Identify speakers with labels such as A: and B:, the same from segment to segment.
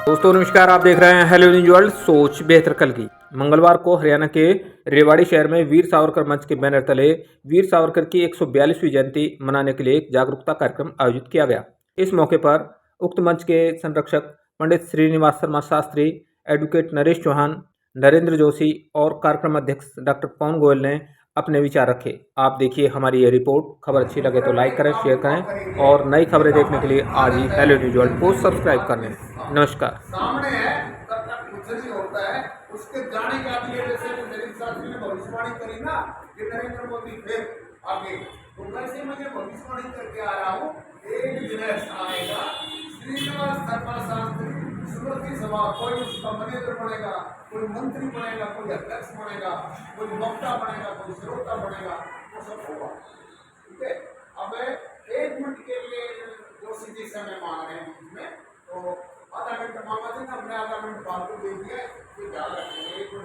A: दोस्तों नमस्कार, आप देख रहे हैं हेलो न्यूज वर्ल्ड। सोच बेहतर कल की। मंगलवार को हरियाणा के रेवाड़ी शहर में वीर सावरकर मंच के बैनर तले वीर सावरकर की 142वीं जयंती मनाने के लिए एक जागरूकता कार्यक्रम आयोजित किया गया। इस मौके पर उक्त मंच के संरक्षक पंडित श्रीनिवास शर्मा शास्त्री, एडवोकेट नरेश चौहान, नरेंद्र जोशी और कार्यक्रम अध्यक्ष डॉक्टर पवन गोयल ने अपने विचार रखे। आप देखिए हमारी ये रिपोर्ट। खबर अच्छी लगे तो लाइक करें, शेयर करें और नई खबरें देखने के लिए आज ही हेलो न्यूज वर्ल्ड को सब्सक्राइब कर लें। नमस्कार।
B: सामने है तब तक कुछ नहीं होता है। उसके जाने का भी जैसे नरेंद्र शास्त्री ने भविष्यवाणी करी ना कि नरेंद्र मोदी फिर आगे, तो वैसे मुझे भविष्यवाणी करके आ रहा हूँ। एक दिन आएगा श्रीनिवास शर्मा शास्त्री स्मृति सभा, कोई उसका मैनेजर बनेगा, कोई मंत्री बनेगा, कोई अध्यक्ष बनेगा, कोई वक्ता बनेगा, कोई श्रोता बनेगा, वो सब होगा। ठीक है, अब 1 मिनट के लिए जोशी जी समय मांग रहे हैं इसमें, तो आधा घंटा मांगा थे, हमने आधा मिनट फालतू दे दिया। तो ध्यान रखेंगे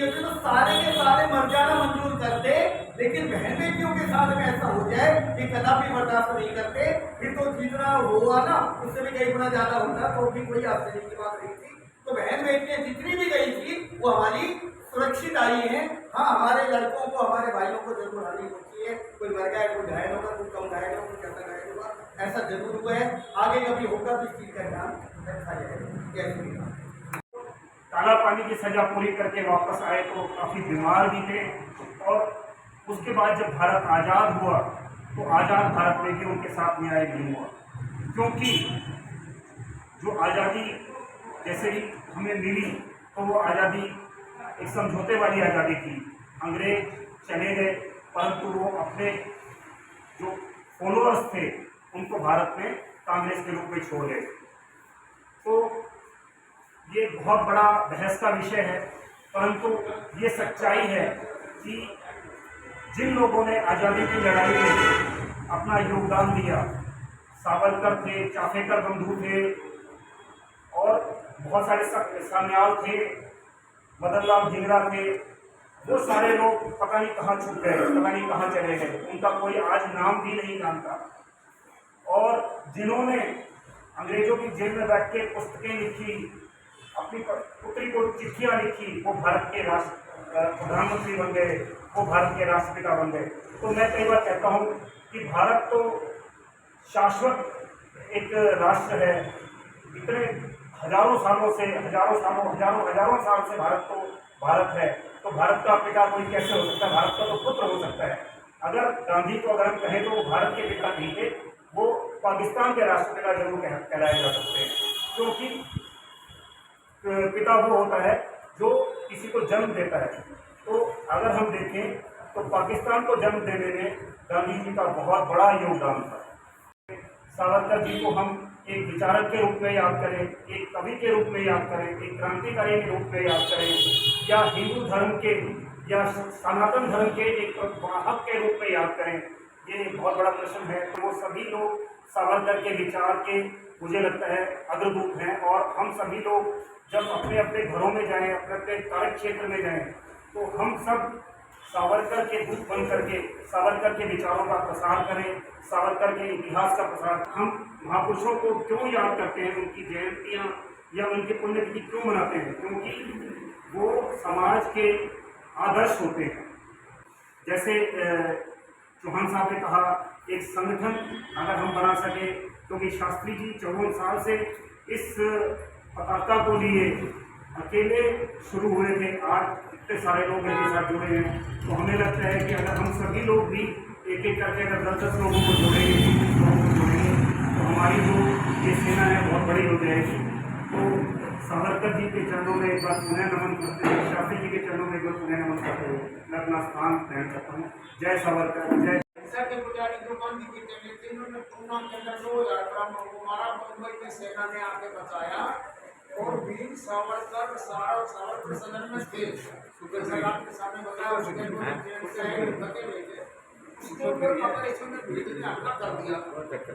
B: तो सारे के सारे मर जाना मंजूर करते, लेकिन बहन बेटियों के साथ में ऐसा हो जाए कि कदापि बर्दाश्त नहीं करते। फिर तो जितना हुआ ना उससे भी कई गुना ज्यादा होता, तो भी कोई आश्चर्य की बात नहीं थी। तो बहन बेटियां जितनी भी गई थी वो हमारी सुरक्षित आई है। हाँ, हमारे लड़कों को, हमारे भाइयों को जरूर हानि पहुंची है। कोई मर गया, कोई घायल होगा, कोई कम घायल होगा, कोई ज्यादा घायल होगा, ऐसा जरूर हुआ है। आगे कभी होगा तो इस चीज का ध्यान रखा जाएगा।
C: काला पानी की सजा पूरी करके वापस आए तो काफ़ी बीमार भी थे, और उसके बाद जब भारत आज़ाद हुआ तो आज़ाद भारत में भी उनके साथ न्याय नहीं हुआ, क्योंकि जो आज़ादी जैसे ही हमें मिली तो वो आज़ादी एक समझौते वाली आज़ादी थी। अंग्रेज चले गए, परंतु वो अपने जो फॉलोअर्स थे उनको भारत में कांग्रेस के रूप में छोड़ गए। तो ये बहुत बड़ा बहस का विषय है, परंतु ये सच्चाई है कि जिन लोगों ने आज़ादी की लड़ाई में अपना योगदान दिया, सावरकर थे, चाफेकर बंधु थे और बहुत सारे सान्याल थे, मदन लाल धिंगरा थे, वो सारे लोग पता नहीं कहाँ छुप गए, पता नहीं कहाँ चले गए, उनका कोई आज नाम भी नहीं जानता। और जिन्होंने अंग्रेजों की जेल में बैठ के पुस्तकें लिखी, अपनी पुत्री को चिट्ठियां लिखी, वो भारत के प्रधानमंत्री बन गए, वो भारत के राष्ट्रपिता बन गए। तो मैं कई बार कहता हूँ कि भारत तो शाश्वत एक राष्ट्र है। इतने हजारों सालों से, हजारों साल से भारत है, तो भारत का पिता कोई कैसे हो सकता है? भारत का तो पुत्र हो सकता है। अगर गांधी को अगर हम कहें तो वो भारत के पिता नहीं थे, वो पाकिस्तान के राष्ट्रपिता जरूर कहलाए जा सकते हैं, क्योंकि पिता वो होता है जो किसी को जन्म देता है। तो अगर हम देखें तो पाकिस्तान को जन्म देने में गांधी जी का बहुत बड़ा योगदान था। सावरकर जी को हम एक विचारक के रूप में याद करें, एक कवि के रूप में याद करें, एक क्रांतिकारी के रूप में याद करें, या हिंदू धर्म के या सनातन धर्म के एक वाहक के रूप में याद करें, ये बहुत बड़ा प्रश्न है। वो सभी लोग सावरकर के विचार के मुझे लगता है अग्रदूत हैं, और हम सभी लोग जब अपने अपने घरों में जाएं, अपने अपने कार्य क्षेत्र में जाएं, तो हम सब सावरकर के दूत बन करके सावरकर के विचारों का प्रसार करें, सावरकर के इतिहास का प्रसार। हम महापुरुषों को क्यों याद करते हैं, उनकी जयंतियाँ या उनके पुण्यतिथि क्यों मनाते हैं? क्योंकि वो समाज के आदर्श होते हैं। जैसे चौहान साहब ने कहा, एक संगठन अगर हम बना सके, क्योंकि शास्त्री जी 54 साल से इस पताका को लिए अकेले शुरू हुए थे, आज इतने सारे लोग इनके साथ जुड़े हैं। तो हमें लगता है कि अगर हम सभी लोग भी एक एक करके अगर 10-10 लोगों को जोड़ेंगे, 20 लोगों को जोड़ेंगे, तो हमारी जो ये सेना है बहुत बड़ी हो जाएगी। तो सावरकर जी के चरणों में एक बार पुनः नमन करते हैं, शास्त्री जी के चरणों में एक बार पुनः नमन करते हुए मैं अपना स्थान ग्रहण करता हूँ। जय सावरकर, जय।
B: के पुजारी जो गांधी जी के थे, उन्होंने पूना के अंदर 2000 को मारा, मुंबई में सेना ने आके बचाया, और वीर सावरकर सावरकर सदन में थे, सुपर सलाम के सामने बताया, उसके उसके ऊपर ऑपरेशन में भेजने हमला कर दिया।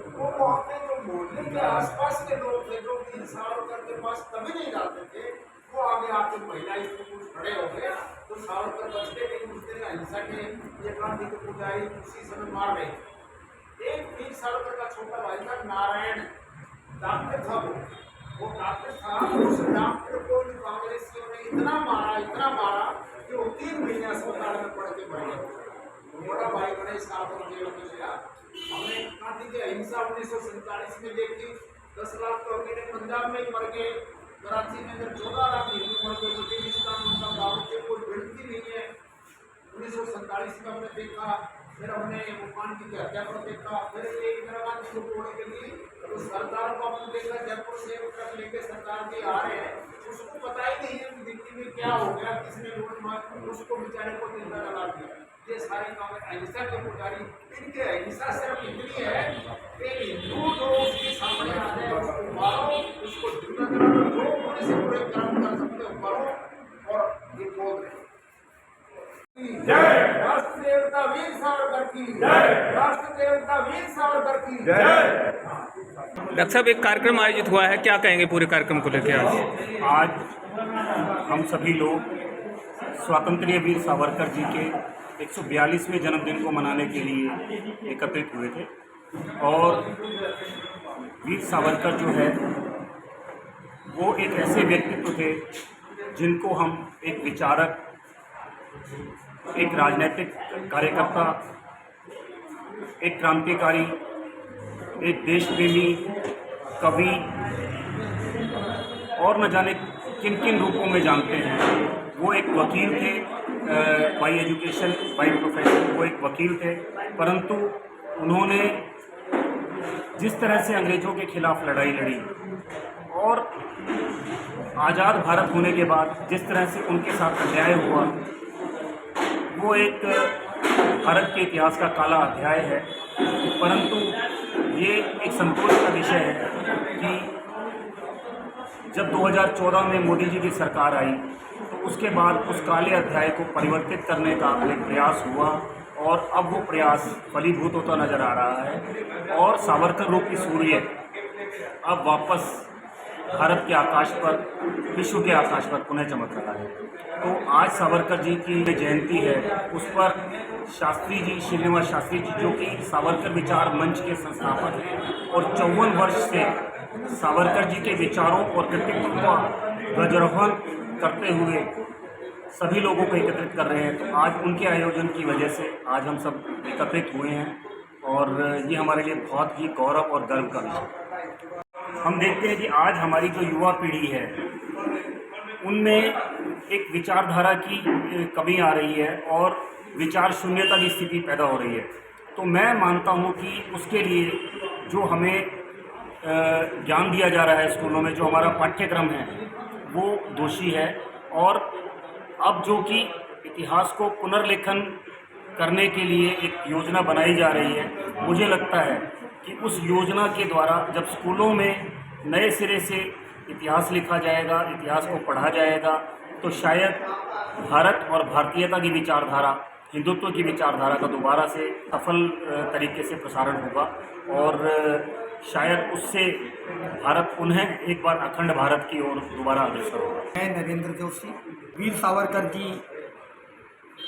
B: वो वहाँ पे जो मोहल्ले के आसपास के लोग थे, जो वीर सावरकर के पास कभी नहीं जाते थे, वो आगे आके महिला पुरुष खड़े हो गए, तो सावरकर बचते नहीं, उसने अहिंसा के ये गांधी के पुजारी उसी समय मार रहे। एक वीर सावरकर का छोटा भाई था नारायण, डॉक्टर था, वो डॉक्टर था। था, उस डॉक्टर को इन कांग्रेसियों ने इतना मारा कि वो 3 महीने अस्पताल में पड़ के मर गया। बड़ा भाई गणेश साहब को जेल में गया। हमने गांधी की अहिंसा 1947 में देखी। 10 लाख तो अकेले पंजाब में ही मर गए। कराची में जब 14 लाख हिंदू मर गए, वजीरिस्तान में उनका गाँव से कोई गिनती नहीं है। 1947 में हमने देखा, फिर हमने मुल्तान की हत्या पर देखा, फिर ये इंदिरा गांधी को तोड़ने के लिए तो सरकार को हमने देखा, जयपुर से ट्रक लेके सरकार के आ रहे हैं, उसको पता ही नहीं है कि दिल्ली में क्या हो गया, किसने लूट मार, उसको बेचारे को जिंदा जला दिया। ये सारे काम अहिंसा के पुजारी, इनके अहिंसा सिर्फ इतनी है कि हिंदू जो उसके सामने आ जाए उसको मारो, उसको जिंदा जला दो, जो पूरे से पूरे कर्म कर सकते हो करो। और ये बोल रहे
C: जय
B: राष्ट्र देवता वीर सावरकर की
C: जय।
B: राष्ट्र देवता वीर सावरकर की
C: जय।
A: डॉक्टर साहब, एक कार्यक्रम आयोजित हुआ है, क्या कहेंगे पूरे कार्यक्रम को लेकर आज?
D: आज हम सभी लोग स्वातंत्र्य वीर सावरकर जी के 142वें जन्मदिन को मनाने के लिए एकत्रित हुए थे। और वीर सावरकर जो है वो एक ऐसे व्यक्तित्व थे जिनको हम एक विचारक, एक राजनीतिक कार्यकर्ता, एक क्रांतिकारी, एक देश प्रेमी, कवि और न जाने किन किन रूपों में जानते हैं। वो एक वकील थे, बाई एजुकेशन, बाई प्रोफेशन वो एक वकील थे, परंतु उन्होंने जिस तरह से अंग्रेज़ों के खिलाफ लड़ाई लड़ी और आज़ाद भारत होने के बाद जिस तरह से उनके साथ अन्याय हुआ, वो एक भारत के इतिहास का काला अध्याय है। परंतु ये एक संतोष का विषय है कि जब 2014 में मोदी जी की सरकार आई तो उसके बाद उस काले अध्याय को परिवर्तित करने का एक प्रयास हुआ और अब वो प्रयास फलीभूत होता नज़र आ रहा है और सावरकर रूपी सूर्य अब वापस भारत के आकाश पर, विश्व के आकाश पर पुनः चमक रहा है। तो आज सावरकर जी की जयंती है, उस पर शास्त्री जी, श्रीनिवास शास्त्री जी, जो कि सावरकर विचार मंच के संस्थापक हैं और 54 वर्ष से सावरकर जी के विचारों और कृतित्व का ध्वजारोहण करते हुए सभी लोगों को एकत्रित कर रहे हैं। तो आज उनके आयोजन की वजह से आज हम सब एकत्रित हुए हैं और ये हमारे लिए बहुत ही गौरव और गर्व का विषय है। हम देखते हैं कि आज हमारी जो युवा पीढ़ी है उनमें एक विचारधारा की कमी आ रही है और विचार शून्यता की स्थिति पैदा हो रही है। तो मैं मानता हूँ कि उसके लिए जो हमें ज्ञान दिया जा रहा है स्कूलों में, जो हमारा पाठ्यक्रम है, वो दोषी है। और अब जो कि इतिहास को पुनर्लेखन करने के लिए एक योजना बनाई जा रही है, मुझे लगता है कि उस योजना के द्वारा जब स्कूलों में नए सिरे से इतिहास लिखा जाएगा, इतिहास को पढ़ा जाएगा, तो शायद भारत और भारतीयता की विचारधारा, हिंदुत्व की विचारधारा का दोबारा से सफल तरीके से प्रसारण होगा और शायद उससे भारत पुनः एक बार अखंड भारत की ओर दोबारा अग्रसर होगा।
E: मैं नरेंद्र जोशी। वीर सावरकर जी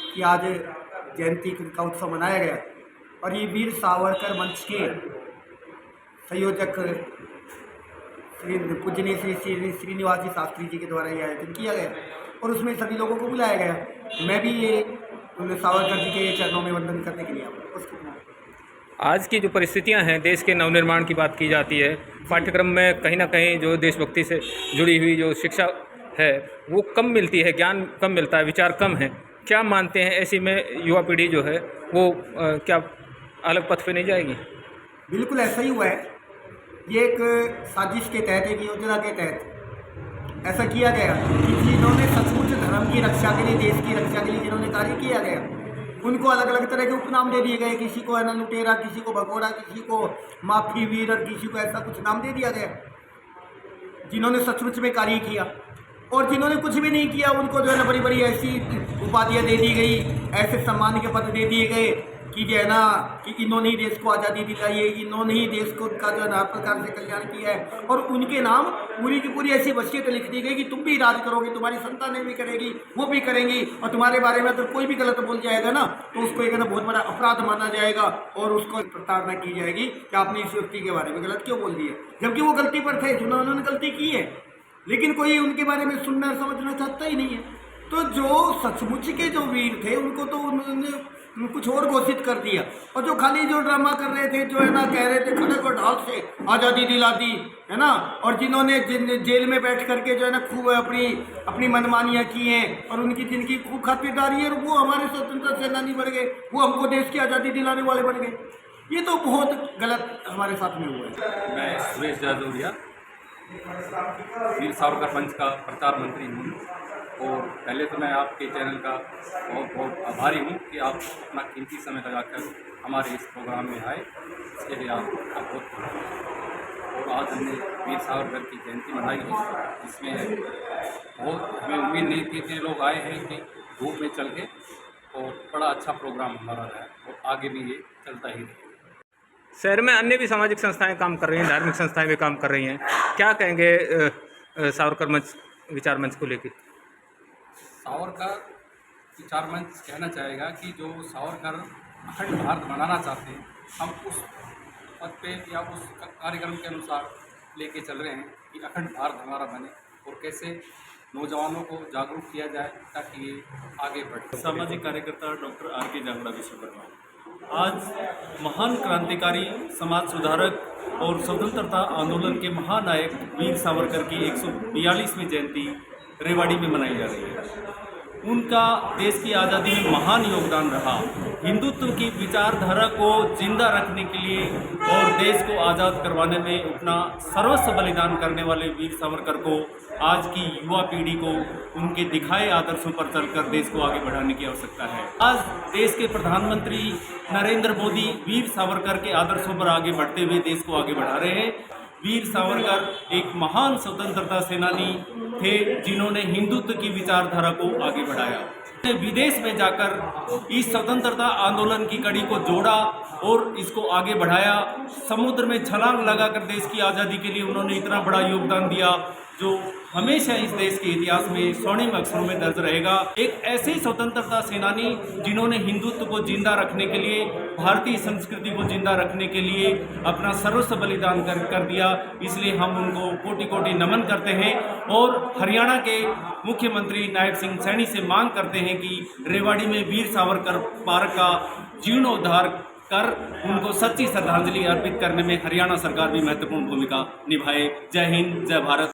E: की आज जयंती का उत्सव मनाया गया और ये वीर सावरकर मंच के संयोजक पूजनीय श्री श्रीनिवास जी शास्त्री जी के द्वारा ये आयोजन किया गया और उसमें सभी लोगों को बुलाया गया। मैं भी ये सावरकर जी के चरणों में वंदन करने के लिए आया।
A: आज की जो परिस्थितियां हैं, देश के नवनिर्माण की बात की जाती है, पाठ्यक्रम में कहीं ना कहीं जो देशभक्ति से जुड़ी हुई जो शिक्षा है वो कम मिलती है, ज्ञान कम मिलता है, विचार कम है। क्या मानते हैं ऐसी में युवा पीढ़ी जो है वो क्या अलग पथ पे नहीं जाएगी?
E: बिल्कुल ऐसा ही हुआ है। ये एक साजिश के तहत, एक योजना के तहत ऐसा किया गया कि जिन्होंने सचमुच धर्म की रक्षा के लिए, देश की रक्षा के लिए जिन्होंने कार्य किया गया, उनको अलग अलग तरह के उपनाम दे दिए गए। किसी को है ना लुटेरा, किसी को भगोड़ा, किसी को माफी वीर और किसी को ऐसा कुछ नाम दे दिया गया जिन्होंने सचमुच में कार्य किया। और जिन्होंने कुछ भी नहीं किया उनको जो है ना बड़ी बड़ी ऐसी उपाधियाँ दे दी गई, ऐसे सम्मान के पद दे दिए गए कि जो है ना कि इन्होंने ही देश को आज़ादी दिलाई है, इन्होंने ही देश को का जो है ना हर प्रकार से कल्याण किया है। और उनके नाम पूरी की पूरी ऐसी वसीयत लिख दी गई कि तुम भी राज करोगे, तुम्हारी संतानें भी करेगी, वो भी करेंगी, और तुम्हारे बारे में अगर कोई भी गलत बोल जाएगा ना तो उसको एक ना बहुत बड़ा अपराध माना जाएगा और उसको प्रताड़ना की जाएगी कि आपने इस व्यक्ति के बारे में गलत क्यों बोल दिया, जबकि वो गलती पर थे, जिन्होंने गलती की है। लेकिन कोई उनके बारे में सुनना समझना चाहता ही नहीं है। तो जो सचमुच के जो वीर थे उनको तो उन्होंने कुछ और घोषित कर दिया, और जो खाली जो ड्रामा कर रहे थे, जो है ना कह रहे थे खड़े को ढाल से आज़ादी दिला दी, है ना, और जिन्होंने जेल में बैठ करके जो है ना खूब अपनी मनमानियाँ की हैं और उनकी जिनकी खूब खातिरदारी है, वो हमारे स्वतंत्रता सेनानी बन गए, वो हमको देश की आज़ादी दिलाने वाले बन गए। ये तो बहुत गलत हमारे साथ में हुआ है।
F: मैं सुरेश जादौरिया वीर सावरकर मंच का प्रचार मंत्री हूँ, और पहले तो मैं आपके चैनल का बहुत बहुत आभारी हूँ कि आप अपना कीमती समय लगाकर हमारे इस प्रोग्राम में आए, इसके लिए आपका बहुत धन्यवाद। और आज हमने वीर सावरकर की जयंती मनाई है, इसमें बहुत हमें उम्मीद नहीं थी कि लोग आए हैं कि धूप में चल के, और बड़ा अच्छा प्रोग्राम हमारा रहा और आगे भी ये चलता ही रहेगा।
A: शहर में अन्य भी सामाजिक संस्थाएं काम कर रही हैं, धार्मिक संस्थाएं भी काम कर रही हैं, क्या कहेंगे सावरकर मंच विचार मंच को लेकर?
F: सावरकर विचार मंच कहना चाहेगा कि जो सावरकर अखंड भारत बनाना चाहते हैं, हम उस पद पे या उस कार्यक्रम के अनुसार लेके चल रहे हैं कि अखंड भारत हमारा बने, और कैसे नौजवानों को जागरूक किया जाए ताकि ये आगे बढ़े।
G: सामाजिक कार्यकर्ता डॉक्टर आर के जांगड़ा विश्वकर्मा आज महान क्रांतिकारी, समाज सुधारक और स्वतंत्रता आंदोलन के महानायक वीर सावरकर की 142वीं जयंती रेवाड़ी में मनाई जा रही है। उनका देश की आज़ादी में महान योगदान रहा। हिंदुत्व की विचारधारा को जिंदा रखने के लिए और देश को आज़ाद करवाने में अपना सर्वस्व बलिदान करने वाले वीर सावरकर को आज की युवा पीढ़ी को उनके दिखाए आदर्शों पर चलकर देश को आगे बढ़ाने की आवश्यकता है। आज देश के प्रधानमंत्री नरेंद्र मोदी वीर सावरकर के आदर्शों पर आगे बढ़ते हुए देश को आगे बढ़ा रहे हैं। वीर सावरकर एक महान स्वतंत्रता सेनानी थे जिन्होंने हिंदुत्व की विचारधारा को आगे बढ़ाया। विदेश में जाकर इस स्वतंत्रता आंदोलन की कड़ी को जोड़ा और इसको आगे बढ़ाया। समुद्र में छलांग लगाकर देश की आज़ादी के लिए उन्होंने इतना बड़ा योगदान दिया जो हमेशा इस देश के इतिहास में स्वर्णिम अक्षरों में दर्ज रहेगा। एक ऐसे स्वतंत्रता सेनानी जिन्होंने हिंदुत्व को जिंदा रखने के लिए, भारतीय संस्कृति को जिंदा रखने के लिए अपना सर्वस्व बलिदान कर दिया, इसलिए हम उनको कोटि कोटि नमन करते हैं। और हरियाणा के मुख्यमंत्री नायब सिंह सैनी से मांग करते हैं कि रेवाड़ी में वीर सावरकर पार्क का जीर्णोद्धार कर उनको सच्ची श्रद्धांजलि अर्पित करने में हरियाणा सरकार भी महत्वपूर्ण भूमिका निभाए। जय हिंद, जय भारत।